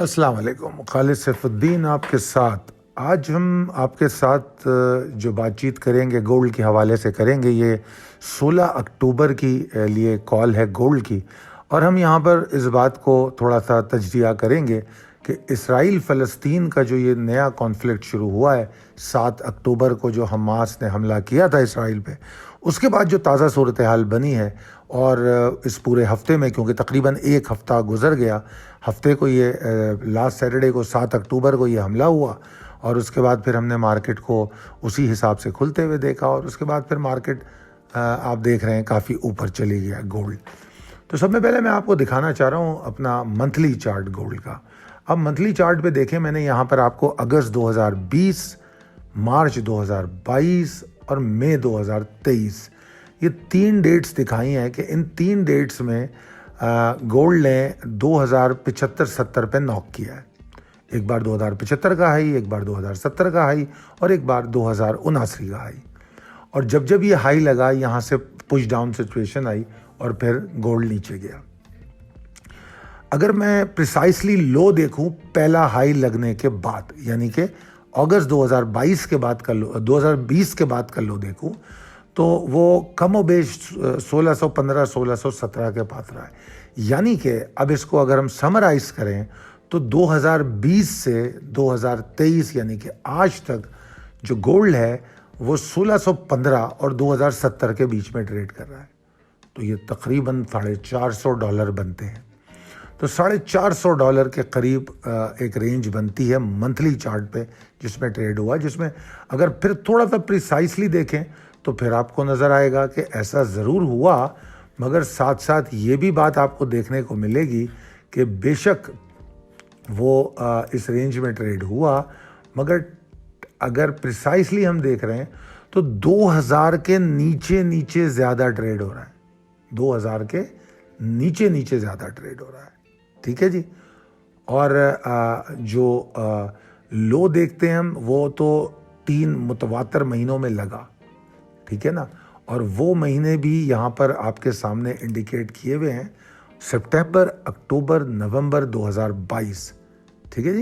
अस्सलाम वालेकुम। खालिद सैफुद्दीन आपके साथ। आज हम आपके साथ जो बातचीत करेंगे गोल्ड के हवाले से करेंगे। ये 16 अक्टूबर की लिए कॉल है गोल्ड की, और हम यहाँ पर इस बात को थोड़ा सा तजज़िया करेंगे कि इसराइल फ़लस्तीन का जो ये नया कॉन्फ्लिक्ट शुरू हुआ है 7 अक्टूबर को, जो हमास ने हमला किया था इसराइल पे, उसके बाद जो ताज़ा सूरत हाल बनी है। और इस पूरे हफ्ते में, क्योंकि तकरीबन एक हफ़्ता गुजर गया, हफ्ते को ये लास्ट सैटरडे को 7 अक्टूबर को ये हमला हुआ, और उसके बाद फिर हमने मार्केट को उसी हिसाब से खुलते हुए देखा, और उसके बाद फिर मार्केट आप देख रहे हैं काफ़ी ऊपर चली गया गोल्ड। तो सब में पहले मैं आपको दिखाना चाह रहा हूँ अपना मंथली चार्ट गोल्ड का। अब मंथली चार्ट पे देखें, मैंने यहाँ पर आपको अगस्त 2020, मार्च 2022 और मई 2023 ये 3 डेट्स दिखाई हैं कि इन 3 डेट्स में गोल्ड ने 2075-70 पे नॉक किया है। एक बार 2075 का हाई, एक बार 2070 का हाई, और एक बार 2079 का हाई। और जब जब ये हाई लगा, यहाँ से पुश डाउन सिचुएशन आई और फिर गोल्ड नीचे गया। अगर मैं प्रिसाइसली लो देखूं, पहला हाई लगने के बाद, यानी कि अगस्त 2022 के बाद का लो, 2020 के बाद का लो देखूं, तो वो कमोबेश 1615-1617 के पास रहा है। यानी कि अब इसको अगर हम समराइज करें तो 2020 से 2023 यानी कि आज तक जो गोल्ड है वो 1615 और 2070 के बीच में ट्रेड कर रहा है। तो ये तकरीबन $450 बनते हैं। तो $450 के करीब एक रेंज बनती है मंथली चार्ट पे जिसमें ट्रेड हुआ, जिसमें अगर फिर थोड़ा सा प्रिसाइसली देखें तो फिर आपको नज़र आएगा कि ऐसा ज़रूर हुआ, मगर साथ साथ ये भी बात आपको देखने को मिलेगी कि बेशक वो इस रेंज में ट्रेड हुआ, मगर अगर प्रिसाइसली हम देख रहे हैं तो 2000 के नीचे नीचे ज़्यादा ट्रेड हो रहा है। 2000 के नीचे नीचे ज़्यादा ट्रेड हो रहा है। ठीक है जी। और जो लो देखते हैं हम, वो तो 3 मुतवातर महीनों में लगा। ठीक है ना। और वो महीने भी यहाँ पर आपके सामने इंडिकेट किए हुए हैं, सितंबर, अक्टूबर, नवंबर 2022। ठीक है जी।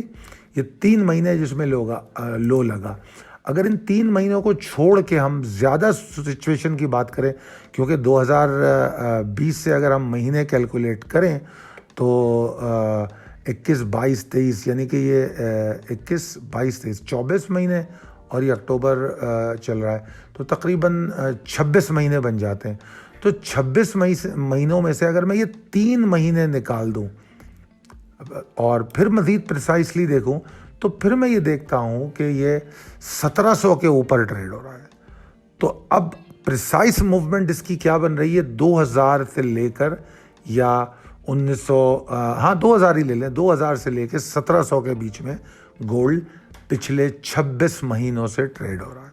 ये 3 महीने जिसमें लो लगा। अगर इन 3 महीनों को छोड़ के हम ज़्यादा सिचुएशन की बात करें, क्योंकि 2020 से अगर हम महीने कैलकुलेट करें तो 21, 22, 23, यानी कि ये 21, 22, 23 24 महीने, और ये अक्टूबर चल रहा है, तो तकरीबन 26 महीने बन जाते हैं। तो 26 महीनों में से अगर मैं ये 3 महीने निकाल दूं और फिर मज़ीद प्रिसाइसली देखूं, तो फिर मैं ये देखता हूं कि ये 1700 के ऊपर ट्रेड हो रहा है। तो अब प्रिसाइस मूवमेंट इसकी क्या बन रही है, 2000 से लेकर, या 2000 ही ले लें, 2000 से लेकर 1700 के बीच में गोल्ड पिछले 26 महीनों से ट्रेड हो रहा है।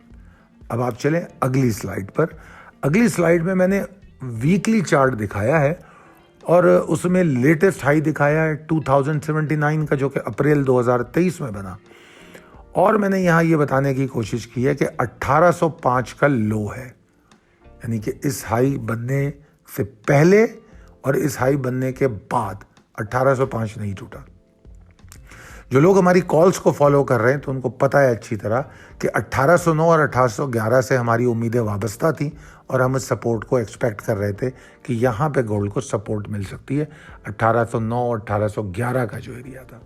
अब आप चलें अगली स्लाइड पर। अगली स्लाइड में मैंने वीकली चार्ट दिखाया है, और उसमें लेटेस्ट हाई दिखाया है 2079 का, जो कि अप्रैल 2023 में बना। और मैंने यहाँ ये बताने की कोशिश की है कि 1805 का लो है, यानी कि इस हाई बनने से पहले और इस हाई बनने के बाद 1805 नहीं टूटा। जो लोग हमारी कॉल्स को फॉलो कर रहे हैं तो उनको पता है अच्छी तरह कि 1809 और 1811 से हमारी उम्मीदें वाबस्ता थी, और हम इस सपोर्ट को एक्सपेक्ट कर रहे थे कि यहाँ पे गोल्ड को सपोर्ट मिल सकती है 1809 और 1811 का जो एरिया था।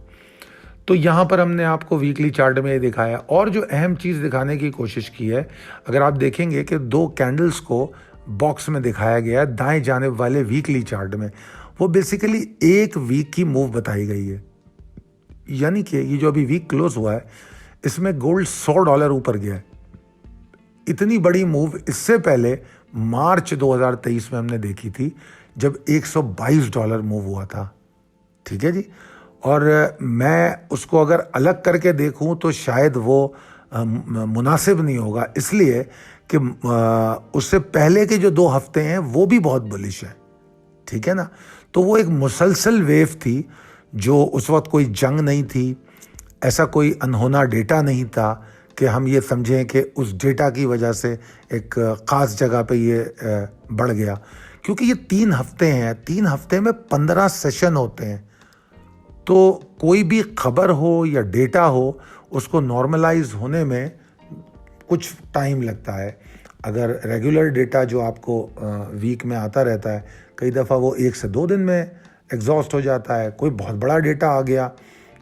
तो यहाँ पर हमने आपको वीकली चार्ट में ये दिखाया, और जो अहम चीज़ दिखाने की कोशिश की है, अगर आप देखेंगे कि 2 कैंडल्स को बॉक्स में दिखाया गया है दाएं जानिब वाले वीकली चार्ट में, वो बेसिकली 1 वीक की मूव बताई गई है। यानी कि ये जो अभी वीक क्लोज हुआ है, इसमें गोल्ड $100 ऊपर गया है। इतनी बड़ी मूव इससे पहले मार्च 2023 में हमने देखी थी, जब $122 मूव हुआ था। ठीक है जी। और मैं उसको अगर अलग करके देखूं तो शायद वो मुनासिब नहीं होगा, इसलिए कि उससे पहले के जो 2 हफ्ते हैं वो भी बहुत बुलिश है। ठीक है ना। तो वो एक मुसलसल वेव थी, जो उस वक्त कोई जंग नहीं थी, ऐसा कोई अनहोना डेटा नहीं था कि हम ये समझें कि उस डेटा की वजह से एक ख़ास जगह पे ये बढ़ गया, क्योंकि ये 3 हफ्ते हैं, 3 हफ्ते में 15 सेशन होते हैं। तो कोई भी खबर हो या डेटा हो, उसको नॉर्मलाइज होने में कुछ टाइम लगता है। अगर रेगुलर डेटा जो आपको वीक में आता रहता है, कई दफ़ा वो 1 से 2 दिन में एग्जॉस्ट हो जाता है। कोई बहुत बड़ा डेटा आ गया,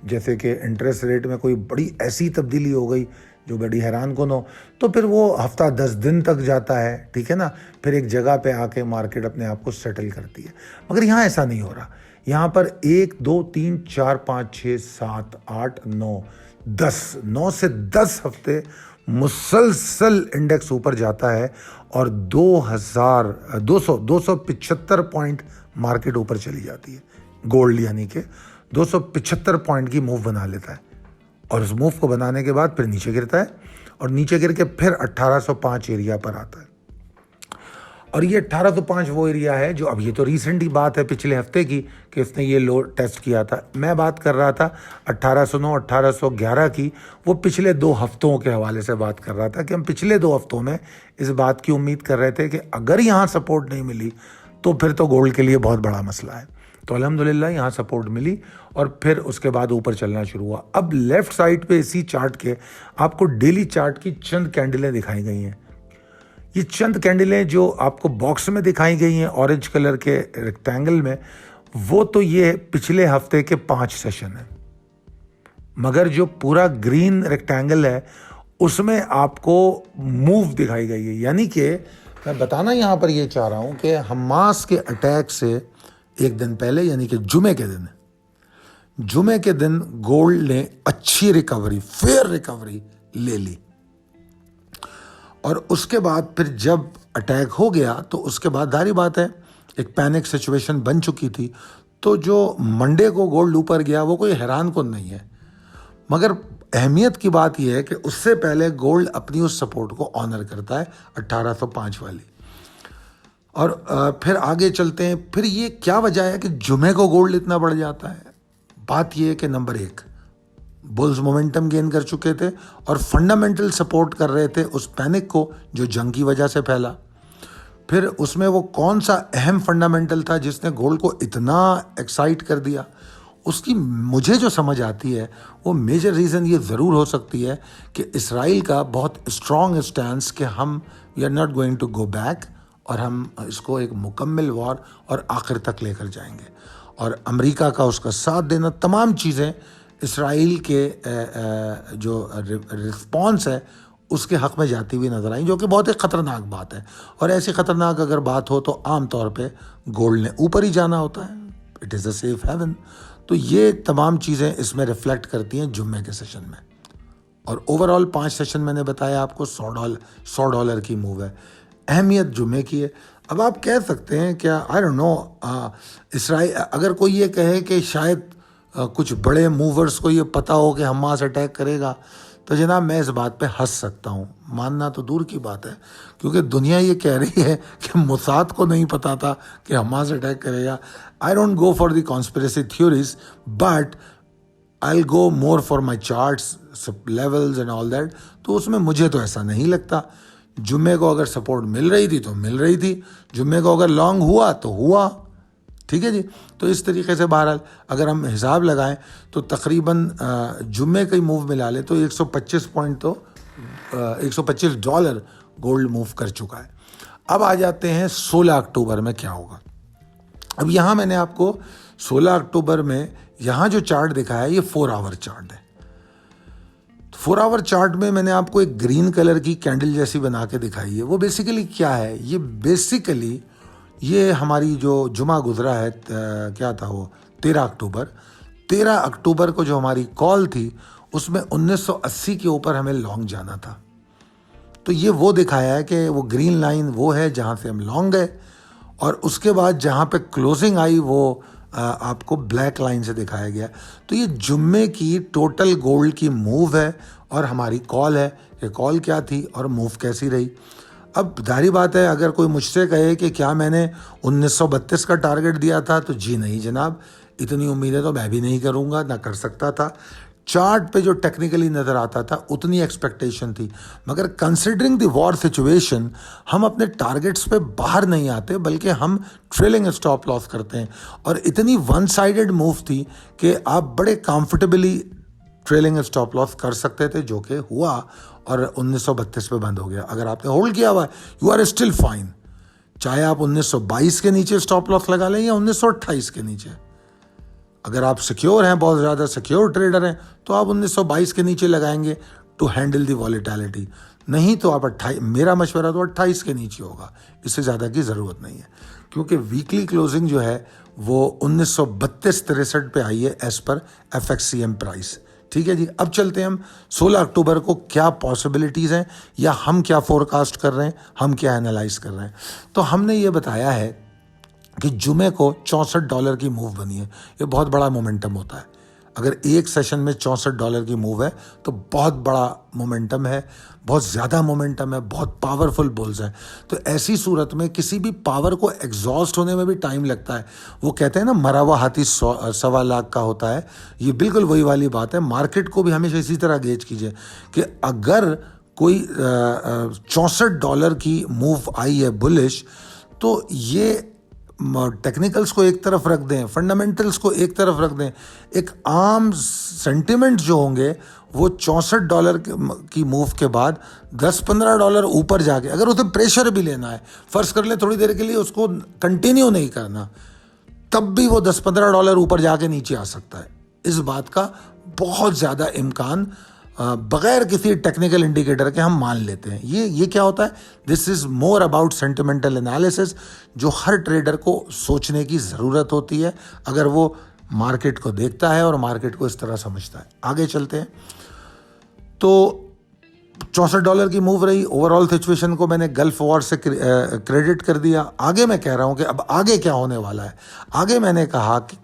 जैसे कि इंटरेस्ट रेट में कोई बड़ी ऐसी तब्दीली हो गई जो बड़ी हैरान कुन हो, तो फिर वो हफ्ता 10 दिन तक जाता है, ठीक है ना। फिर एक जगह पे आके मार्केट अपने आप को सेटल करती है। मगर यहाँ ऐसा नहीं हो रहा। यहाँ पर 1 2 3 4 5 6 7 8 9 10 9 से 10 हफ्ते मुसलसल इंडेक्स ऊपर जाता है और 275 पॉइंट मार्केट ऊपर चली जाती है। गोल्ड यानी कि 275 पॉइंट की मूव बना लेता है और उस मूव को बनाने के बाद फिर नीचे गिरता है और नीचे गिर के फिर 1805 एरिया पर आता है। और ये 1805 वो एरिया है जो, अब ये तो रिसेंट ही बात है पिछले हफ्ते की कि इसने ये लो टेस्ट किया था। मैं बात कर रहा था 1809 1811 की, वो पिछले 2 हफ्तों के हवाले से बात कर रहा था कि हम पिछले 2 हफ्तों में इस बात की उम्मीद कर रहे थे कि अगर यहाँ सपोर्ट नहीं मिली तो फिर तो गोल्ड के लिए बहुत बड़ा मसला है। तो अल्हम्दुलिल्लाह यहाँ सपोर्ट मिली और फिर उसके बाद ऊपर चलना शुरू हुआ। अब लेफ्ट साइड पे इसी चार्ट के आपको डेली चार्ट की चंद कैंडलें दिखाई गई हैं। ये चंद कैंडलें जो आपको बॉक्स में दिखाई गई हैं ऑरेंज कलर के रेक्टेंगल में, वो तो ये पिछले हफ्ते के 5 सेशन हैं। मगर जो पूरा ग्रीन रेक्टेंगल है उसमें आपको मूव दिखाई गई है। यानी कि मैं बताना यहाँ पर ये चाह रहा हूँ कि हमास के अटैक से एक दिन पहले, यानी कि जुमे के दिन गोल्ड ने अच्छी रिकवरी, फेयर रिकवरी ले ली। और उसके बाद फिर जब अटैक हो गया तो उसके बाद जाहिर बात है एक पैनिक सिचुएशन बन चुकी थी। तो जो मंडे को गोल्ड ऊपर गया वो कोई हैरान कुन नहीं है। मगर अहमियत की बात यह है कि उससे पहले गोल्ड अपनी उस सपोर्ट को ऑनर करता है 1805 वाली। और फिर आगे चलते हैं। फिर ये क्या वजह है कि जुमे को गोल्ड इतना बढ़ जाता है? बात यह है कि नंबर 1, बुल्स मोमेंटम गेन कर चुके थे और फंडामेंटल सपोर्ट कर रहे थे उस पैनिक को जो जंग की वजह से फैला। फिर उसमें वो कौन सा अहम फंडामेंटल था जिसने गोल्ड को इतना एक्साइट कर दिया? उसकी मुझे जो समझ आती है वो मेजर रीज़न ये ज़रूर हो सकती है कि इसराइल का बहुत स्ट्रॉन्ग स्टैंस कि हम we are not going to go back और हम इसको एक मुकम्मल वॉर और आखिर तक लेकर जाएंगे। और अमेरिका का उसका साथ देना, तमाम चीज़ें इसराइल के जो रिस्पॉन्स है उसके हक़ में जाती हुई नज़र आई, जो कि बहुत ही ख़तरनाक बात है। और ऐसी ख़तरनाक अगर बात हो तो आम तौर पे गोल्ड ने ऊपर ही जाना होता है। It is a safe haven. तो ये तमाम चीज़ें इसमें रिफ्लेक्ट करती हैं जुम्मे के सेशन में। और ओवरऑल 5 सेशन मैंने बताया आपको, $100 की मूव है। अहमियत जुम्मे की है। अब आप कह सकते हैं क्या, आई डोंट नो, इसराइल, अगर कोई ये कहे कि शायद कुछ बड़े मूवर्स को ये पता हो कि हमास अटैक करेगा, तो जनाब मैं इस बात पे हंस सकता हूँ। मानना तो दूर की बात है, क्योंकि दुनिया ये कह रही है कि मोसाद को नहीं पता था कि हमास अटैक करेगा। I don't go for the conspiracy theories, but I will go more for my charts, levels and all that. तो उसमें मुझे तो ऐसा नहीं लगता। जुम्मे को अगर सपोर्ट मिल रही थी तो मिल रही थी, जुम्मे को अगर लॉन्ग हुआ तो हुआ, ठीक है जी। तो इस तरीके से बहरहाल अगर हम हिसाब लगाएं तो तकरीबन जुम्मे का ही मूव मिला ले तो 125 पॉइंट, तो $125 गोल्ड मूव कर चुका है। अब आ जाते हैं 16 अक्टूबर में क्या होगा। अब यहाँ मैंने आपको 16 अक्टूबर में यहाँ जो चार्ट दिखाया है ये 4 आवर चार्ट है। 4 आवर चार्ट में मैंने आपको एक ग्रीन कलर की कैंडल जैसी बना के दिखाई है। वो बेसिकली क्या है? ये बेसिकली ये हमारी जो जुमा गुजरा है, क्या था वो, 13 अक्टूबर को जो हमारी कॉल थी उसमें 1980 के ऊपर हमें लॉन्ग जाना था। तो ये वो दिखाया है कि वो ग्रीन लाइन वो है जहाँ से हम लॉन्ग गए, और उसके बाद जहाँ पे क्लोजिंग आई वो आपको ब्लैक लाइन से दिखाया गया। तो ये जुम्मे की टोटल गोल्ड की मूव है और हमारी कॉल है कि कॉल क्या थी और मूव कैसी रही। अब जाहिर बात है अगर कोई मुझसे कहे कि क्या मैंने 1932 का टारगेट दिया था, तो जी नहीं जनाब, इतनी उम्मीदें तो मैं भी नहीं करूँगा, ना कर सकता था। चार्ट पे जो टेक्निकली नज़र आता था उतनी एक्सपेक्टेशन थी, मगर कंसिडरिंग द वॉर सिचुएशन हम अपने टारगेट्स पे बाहर नहीं आते, बल्कि हम ट्रेलिंग स्टॉप लॉस करते हैं। और इतनी वन साइडेड मूव थी कि आप बड़े कंफर्टेबली ट्रेलिंग स्टॉप लॉस कर सकते थे, जो कि हुआ और 1932 पे बंद हो गया। अगर आपने होल्ड किया हुआ है, यू आर स्टिल फाइन, चाहे आप 1922 के नीचे स्टॉप लॉस लगा लें या 1928 के नीचे। अगर आप सिक्योर हैं, बहुत ज़्यादा सिक्योर ट्रेडर हैं, तो आप 1922 के नीचे लगाएंगे टू हैंडल दी वॉलेटिलिटी। नहीं तो आप 28, मेरा मशवरा तो 28 के नीचे होगा, इससे ज़्यादा की ज़रूरत नहीं है, क्योंकि वीकली क्लोजिंग जो है वो 1932-63 पे आई है एज़ पर FXCM प्राइस। ठीक है जी, अब चलते हैं हम 16 अक्टूबर को क्या पॉसिबिलिटीज़ हैं, या हम क्या फोरकास्ट कर रहे हैं, हम क्या एनालाइज कर रहे हैं। तो हमने ये बताया है कि जुमे को $64 की मूव बनी है। ये बहुत बड़ा मोमेंटम होता है। अगर एक सेशन में $64 की मूव है तो बहुत बड़ा मोमेंटम है, बहुत ज़्यादा मोमेंटम है, बहुत पावरफुल बुल्स हैं। तो ऐसी सूरत में किसी भी पावर को एग्जॉस्ट होने में भी टाइम लगता है। वो कहते हैं ना, मरा हुआ हाथी 1.25 लाख का होता है। ये बिल्कुल वही वाली बात है। मार्केट को भी हमेशा इसी तरह गेज कीजिए कि अगर कोई $64 की मूव आई है बुलिश, तो ये टेक्निकल्स को एक तरफ रख दें, फंडामेंटल्स को एक तरफ रख दें, एक आम सेंटिमेंट जो होंगे वो $64 की मूव के बाद $10-15 ऊपर जाके, अगर उसे प्रेशर भी लेना है, फर्ज कर ले थोड़ी देर के लिए उसको कंटिन्यू नहीं करना, तब भी वो $10-15 ऊपर जाके नीचे आ सकता है। इस बात का बहुत ज़्यादा इम्कान बगैर किसी टेक्निकल इंडिकेटर के हम मान लेते हैं। ये क्या होता है? This is more about sentimental analysis, जो हर ट्रेडर को सोचने की ज़रूरत होती है अगर वो मार्केट को देखता है और मार्केट को इस तरह समझता है। आगे चलते हैं। तो $64 की मूव रही। ओवरऑल सिचुएशन को मैंने गल्फ वॉर से क्रेडिट कर दिया। आगे मैं कह रहा हूँ कि अब आगे क्या होने वाला है। आगे मैंने कहा कि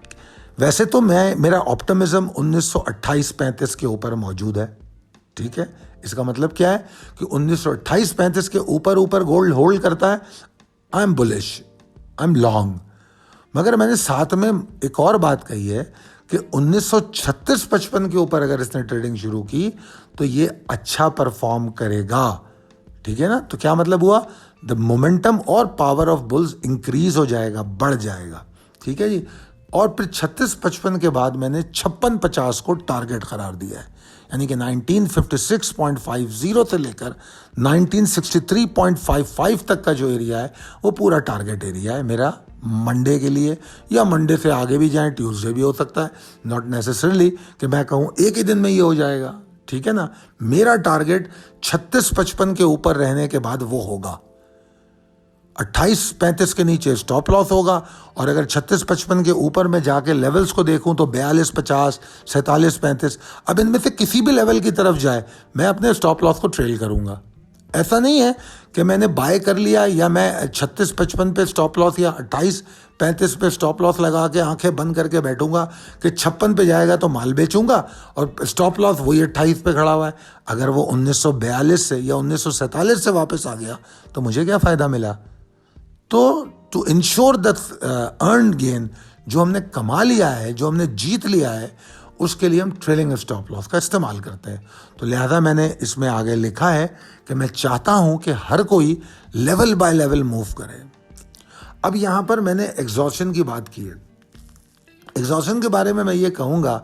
वैसे तो मेरा ऑप्टिमिज्म 1928-35 के ऊपर मौजूद है। ठीक है, इसका मतलब क्या है कि 1928-35 के ऊपर गोल्ड होल्ड करता है, I am bullish, I am long. मगर मैंने साथ में एक और बात कही है कि 1936-55 के ऊपर अगर इसने ट्रेडिंग शुरू की तो ये अच्छा परफॉर्म करेगा। ठीक है ना? तो क्या मतलब हुआ? द मोमेंटम और पावर ऑफ बुल्स इंक्रीज हो जाएगा, बढ़ जाएगा। ठीक है जी। और फिर 36-55 के बाद मैंने 56-50 को टारगेट करार दिया है, यानी कि 1956.50 से लेकर 1963.55 तक का जो एरिया है वो पूरा टारगेट एरिया है मेरा मंडे के लिए, या मंडे से आगे भी जाए, ट्यूसडे भी हो सकता है। नॉट नेसेसरली कि मैं कहूँ एक ही दिन में ये हो जाएगा। ठीक है ना? मेरा टारगेट 36-55 के ऊपर रहने के बाद वो होगा, 28-35 के नीचे स्टॉप लॉस होगा, और अगर 36-55 के ऊपर में जाके लेवल्स को देखूं तो 42-50, 47-35, अब इनमें से किसी भी लेवल की तरफ जाए मैं अपने स्टॉप लॉस को ट्रेल करूंगा। ऐसा नहीं है कि मैंने बाय कर लिया या मैं 36-55 पे स्टॉप लॉस या 28-35 पे स्टॉप लॉस लगा के आंखें बंद करके बैठूंगा कि 56 पे जाएगा तो माल बेचूंगा और स्टॉप लॉस वही 28 पे खड़ा हुआ है। अगर वो 1942 से या 1947 से वापस आ गया तो मुझे क्या फ़ायदा मिला? तो to ensure the earned gain, जो हमने कमा लिया है, जो हमने जीत लिया है, उसके लिए हम ट्रेलिंग स्टॉप लॉस का इस्तेमाल करते हैं। तो लिहाजा मैंने इसमें आगे लिखा है कि मैं चाहता हूं कि हर कोई लेवल बाय लेवल मूव करे। अब यहां पर मैंने एग्जॉशन की बात की है। एग्जॉशन के बारे में मैं ये कहूँगा,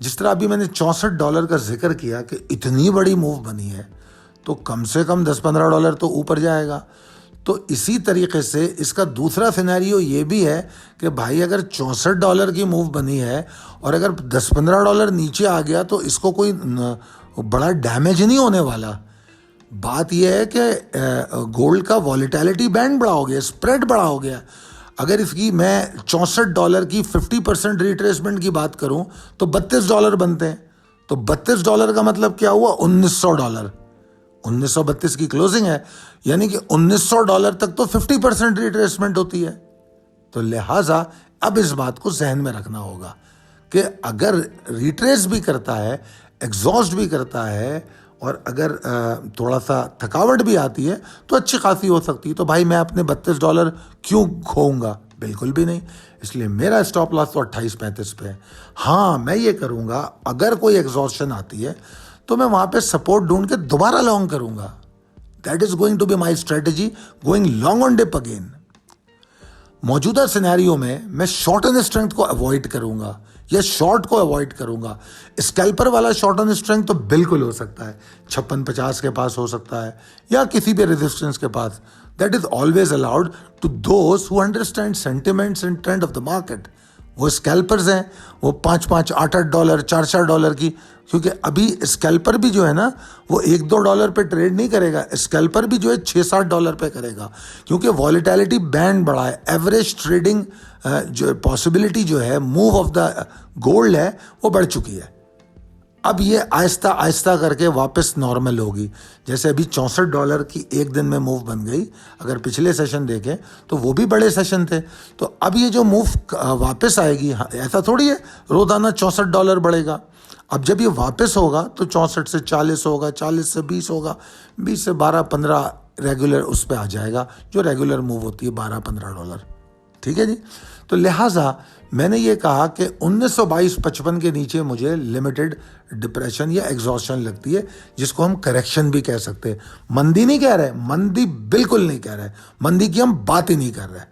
जिस तरह अभी मैंने $64 का जिक्र किया कि इतनी बड़ी मूव बनी है तो कम से कम $10-15 तो ऊपर जाएगा। तो इसी तरीके से इसका दूसरा सिनेरियो ये भी है कि भाई अगर $64 की मूव बनी है और अगर $10-15 नीचे आ गया तो इसको कोई बड़ा डैमेज नहीं होने वाला। बात यह है कि गोल्ड का वॉलेटिलिटी बैंड बड़ा हो गया, स्प्रेड बड़ा हो गया। अगर इसकी मैं $64 की 50% रिट्रेसमेंट की बात करूं तो $32 बनते हैं। तो $32 का मतलब क्या हुआ? $1900। 1932 की क्लोजिंग है, यानी कि $1900 तक तो 50% रिट्रेसमेंट होती है। तो लिहाजा अब इस बात को जहन में रखना होगा कि अगर रिट्रेस भी करता है, एग्जॉस्ट भी करता है, और अगर थोड़ा सा थकावट भी आती है तो अच्छी खासी हो सकती है। तो भाई मैं अपने $32 क्यों खोऊंगा? बिल्कुल भी नहीं। इसलिए मेरा स्टॉप लॉस तो 28-35 पे है। हाँ, मैं ये करूँगा, अगर कोई एग्जॉस्शन आती है तो मैं वहाँ पे सपोर्ट ढूंढ के दोबारा लॉन्ग करूँगा। That is going to be my strategy going long on dip again. मौजूदा सिनेरियो में मैं शॉर्ट ऑन स्ट्रेंथ को अवॉइड करूंगा या शॉर्ट को अवॉइड करूंगा। स्कैल्पर वाला शॉर्ट ऑन स्ट्रेंथ तो बिल्कुल हो सकता है, 56-50 के पास हो सकता है या किसी भी रेजिस्टेंस के पास। That is always allowed to those who understand sentiments and trend of the market. वो स्कैल्पर्स हैं, वो $5-5, $8-8, $4-4 की, क्योंकि अभी स्कैल्पर भी जो है ना वो $1-2 पे ट्रेड नहीं करेगा। स्कैल्पर भी जो है $6-7 पे करेगा, क्योंकि वॉलेटिलिटी बैंड बढ़ा है। एवरेज ट्रेडिंग जो पॉसिबिलिटी जो है मूव ऑफ द गोल्ड है वो बढ़ चुकी है। अब ये आहिस्ता आहिस्ता करके वापस नॉर्मल होगी। जैसे अभी $64 की एक दिन में मूव बन गई, अगर पिछले सेशन देखें तो वो भी बड़े सेशन थे। तो अब ये जो मूव वापस आएगी, ऐसा थोड़ी है रोजाना $64 बढ़ेगा। अब जब ये वापस होगा तो 64 से 40 होगा, 40 से 20 होगा, 20 से 12-15 रेगुलर उस पर आ जाएगा, जो रेगुलर मूव होती है $12-15। ठीक है जी। तो लिहाजा मैंने ये कहा कि 1922-55 के नीचे मुझे लिमिटेड डिप्रेशन या एग्जॉस्शन लगती है, जिसको हम करेक्शन भी कह सकते हैं। मंदी नहीं कह रहे, मंदी बिल्कुल नहीं कह रहे, मंदी की हम बात ही नहीं कर रहे।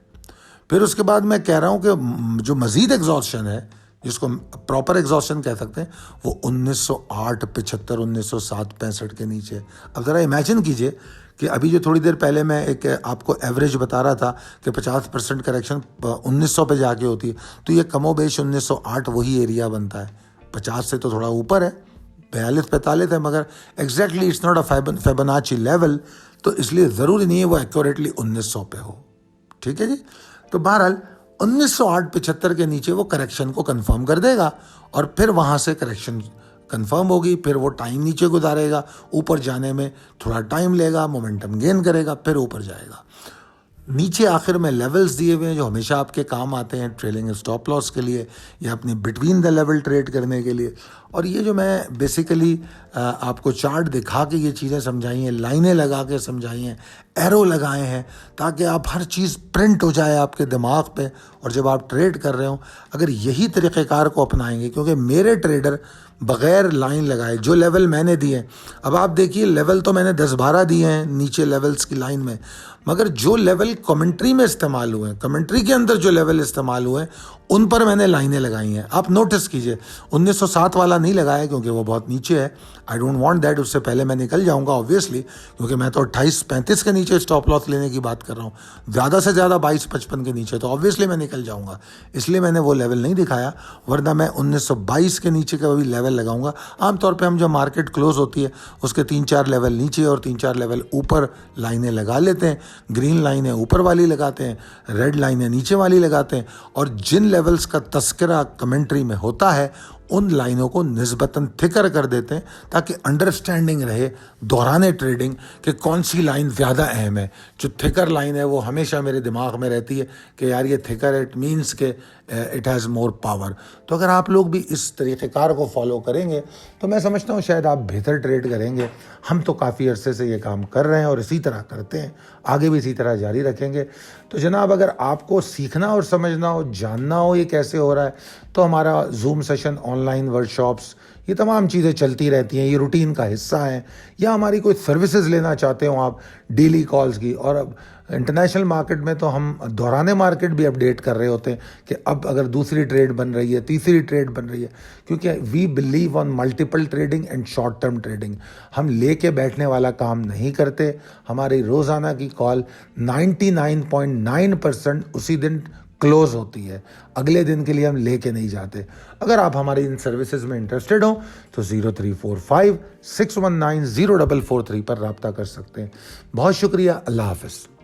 फिर उसके बाद मैं कह रहा हूँ कि जो मजीद एग्जॉस्शन है, जिसको प्रॉपर एग्जॉस्शन कह सकते हैं, वो 1908, 75, 1907, 65 के नीचे। अब ज़रा इमेजिन कीजिए कि अभी जो थोड़ी देर पहले मैं एक आपको एवरेज बता रहा था कि 50% करेक्शन 1900 पे जाके होती है, तो ये कमोबेश 1908 वही एरिया बनता है। 50 से तो थोड़ा ऊपर है, 42-45 है, मगर exactly it's not a Fibonacci level, तो इसलिए ज़रूरी नहीं है वो एक्यूरेटली 1900 पे हो। ठीक है जी। तो बहरहाल 1908-75 के नीचे वो करेक्शन को कंफर्म कर देगा और फिर वहाँ से करेक्शन कंफर्म होगी, फिर वो टाइम नीचे गुजारेगा, ऊपर जाने में थोड़ा टाइम लेगा, मोमेंटम गेन करेगा, फिर ऊपर जाएगा। नीचे आखिर में लेवल्स दिए हुए हैं जो हमेशा आपके काम आते हैं ट्रेलिंग स्टॉप लॉस के लिए या अपनी बिटवीन द लेवल ट्रेड करने के लिए। और ये जो मैं बेसिकली आपको चार्ट दिखा के ये चीज़ें समझाई हैं, लाइनें लगा के समझाई हैं, एरो लगाए हैं, ताकि आप हर चीज़ प्रिंट हो जाए आपके दिमाग पे, और जब आप ट्रेड कर रहे हो अगर यही तरीक़ेकार को अपनाएंगे, क्योंकि मेरे ट्रेडर बग़ैर लाइन लगाए जो लेवल मैंने दिए, अब आप देखिए लेवल तो मैंने 10-12 दिए हैं नीचे लेवल्स की लाइन में, मगर जो लेवल कमेंट्री में इस्तेमाल हुए हैं, कमेंट्री के अंदर जो लेवल इस्तेमाल हुए हैं, उन पर मैंने लाइनें लगाई हैं। आप नोटिस कीजिए, 1907 वाला नहीं लगाया क्योंकि वो बहुत नीचे है। आई डोंट वांट दैट, उससे पहले मैं निकल जाऊंगा ऑब्वियसली, क्योंकि मैं तो 28-35 के नीचे स्टॉप लॉस लेने की बात कर रहा हूँ। ज़्यादा से ज़्यादा 22-55 के नीचे तो ऑब्वियसली मैं निकल जाऊंगा, इसलिए मैंने वो लेवल नहीं दिखाया, वरना मैं 1922 के नीचे का भी लेवल लगाऊंगा। आमतौर पर हम जब मार्केट क्लोज होती है उसके 3-4 लेवल नीचे और 3-4 लेवल ऊपर लाइनें लगा लेते हैं। ग्रीन लाइनें ऊपर वाली लगाते हैं, रेड लाइनें नीचे वाली लगाते हैं, और जिन लेवल्स का तस्करा कमेंट्री में होता है उन लाइनों को निस्बतन थिकर कर देते हैं, ताकि अंडरस्टैंडिंग रहे दौराने ट्रेडिंग कि कौन सी लाइन ज़्यादा अहम है। जो थिकर लाइन है वो हमेशा मेरे दिमाग में रहती है कि यार ये थिकर, इट मीन्स के इट हैज़ मोर पावर। तो अगर आप लोग भी इस तरीक़ेकार को फॉलो करेंगे तो मैं समझता हूँ शायद आप बेहतर ट्रेड करेंगे। हम तो काफ़ी अरसे से ये काम कर रहे हैं और इसी तरह करते हैं, आगे भी इसी तरह जारी रखेंगे। तो जनाब, अगर आपको सीखना और समझना हो, जानना हो ये कैसे हो रहा है, तो हमारा जूम सेशन, ऑनलाइन वर्कशॉप्स, ये तमाम चीज़ें चलती रहती हैं, ये रूटीन का हिस्सा है। या हमारी कोई सर्विसेज लेना चाहते हो आप डेली कॉल्स की, और अब इंटरनेशनल मार्केट में तो हम दौराने मार्केट भी अपडेट कर रहे होते हैं कि अब अगर दूसरी ट्रेड बन रही है, तीसरी ट्रेड बन रही है, क्योंकि we believe on multiple trading and short term trading. हम लेके बैठने वाला काम नहीं करते। हमारी रोज़ाना की कॉल 99.9% उसी दिन क्लोज होती है, अगले दिन के लिए हम लेके नहीं जाते। अगर आप हमारी इन सर्विसेज में इंटरेस्टेड हो तो 0345 619 0443 पर रब्ता कर सकते हैं। बहुत शुक्रिया। अल्लाह हाफ़िज़।